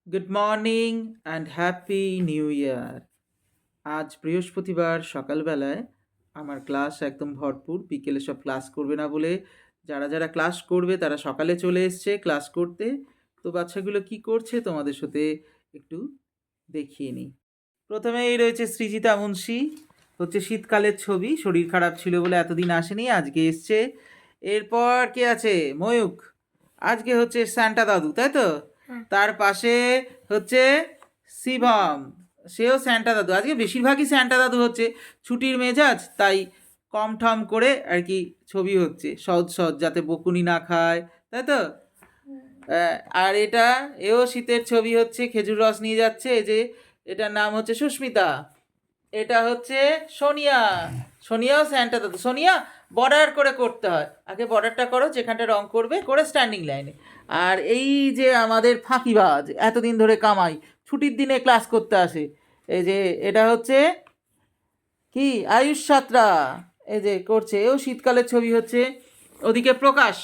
Good morning and happy new year. আজ বৃহস্পতিবার সকালবেলায় আমার ক্লাস একদম ভরপুর। বিকেলে সব ক্লাস করবে না বলে যারা যারা ক্লাস করবে তারা সকালে চলে এসছে ক্লাস করতে। তো বাচ্চাগুলো কি করছে তোমাদের সাথে একটু দেখিয়ে নিই। প্রথমেই রয়েছে সৃজিতা মুন্সি, হচ্ছে শীতকালের ছবি, শরীর খারাপ ছিল বলে এতদিন আসেনি, আজকে এসছে। এরপর কে আছে? ময়ূক, আজকে হচ্ছে সান্টা দাদু, তাই তো? তার পাশে হচ্ছে শিবম, সেও স্যান্টা দাদু। আজকে বেশিরভাগই স্যান্টা দাদু হচ্ছে, ছুটির মেজাজ তাই কম ঠম করে আর কি ছবি হচ্ছে, সহজ সহজ, যাতে বকুনি না খায়, তাই তো? আর এও শীতের ছবি হচ্ছে, খেজুর রস নিয়ে যাচ্ছে। এই যে এটার নাম হচ্ছে সুস্মিতা, এটা হচ্ছে সোনিয়া। সোনিয়াও স্যান্টা দাদু। সোনিয়া বর্ডার করে করতে হয়, আগে বর্ডারটা করো, যেখানটা রং করবে করে স্ট্যান্ডিং লাইনে। আর এই যে আমাদের ফাঁকিবাজ, এতদিন ধরে কামাই, ছুটির দিনে ক্লাস করতে আসে, এই যে এটা হচ্ছে কি আয়ুষ সাতরা, এই যে করছে, এও শীতকালের ছবি হচ্ছে। ওদিকে প্রকাশ,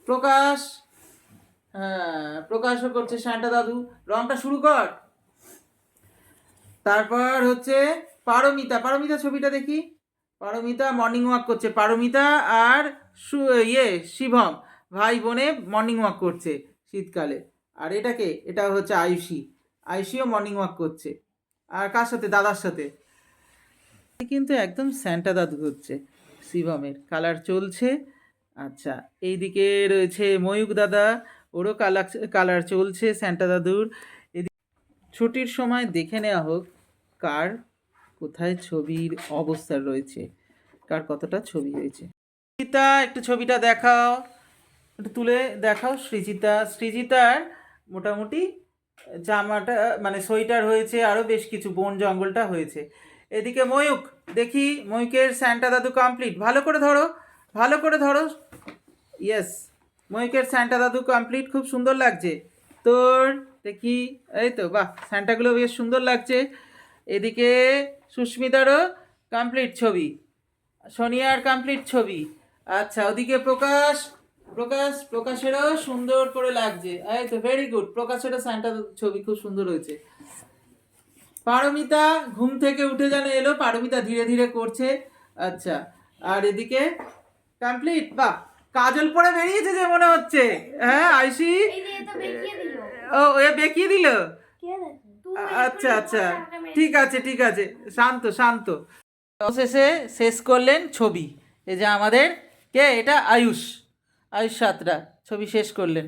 প্রকাশ, হ্যাঁ প্রকাশও করছে সান্টা দাদু। রংটা শুরু কর। তারপর হচ্ছে পারমিতা, পারমিতা ছবিটা দেখি। পারমিতা মর্নিং ওয়াক করছে, পারমিতা আর শিবম ভাই বোনে মর্নিং ওয়াক করছে শীতকালে। আর এটা হচ্ছে আয়ুষী, আয়ুষীও মর্নিং ওয়াক করছে। আর কার সাথে? দাদার সাথে। কিন্তু একদম স্যান্টা দাদু হচ্ছে, শিবমের কালার চলছে। আচ্ছা, এইদিকে রয়েছে ময়ূক দাদা, ওরও কালার কালার চলছে স্যান্টা দাদুর। ছুটির সময় দেখে নেওয়া হোক কার কোথায় ছবির অবস্থা রয়েছে, কার কতটা ছবি হয়েছে। সৃজিতা, একটু ছবিটা দেখাও, একটু তুলে দেখাও। সৃজিতার মোটামুটি জামাটা মানে সোয়েটার হয়েছে, আরও বেশ কিছু বন জঙ্গলটা হয়েছে। এদিকে ময়ূক, দেখি ময়ূকের স্যান্টা দাদু কমপ্লিট, ভালো করে ধরো, ভালো করে ধরো। ইয়েস, ময়ূকের স্যান্টা দাদু কমপ্লিট, খুব সুন্দর লাগছে তোর, দেখি। এই তো, বাহ, স্যান্টাগুলো বেশ সুন্দর লাগছে। এদিকে সুস্মিতারও কমপ্লিট ছবি, সোনিয়ার কমপ্লিট ছবি। আচ্ছা, ওদিকে প্রকাশেরও সুন্দর করে লাগছে। এই তো, ভেরি গুড, প্রকাশেরও স্যান্টা ছবি খুব সুন্দর হয়েছে। পারমিতা ঘুম থেকে উঠে যেন এলো, পারমিতা ধীরে ধীরে করছে। আচ্ছা, আর এদিকে কমপ্লিট, বাহ, কাজল পরে বেরিয়েছে যে মনে হচ্ছে। হ্যাঁ আইসি, ও এ বেঁকিয়ে দিল। আচ্ছা আচ্ছা, ঠিক আছে ঠিক আছে, শান্ত শান্ত। অবশেষে শেষ করলেন ছবি, এই যে আমাদের কে, এটা আয়ুষ, আয়ুষ সাতরা ছবি শেষ করলেন।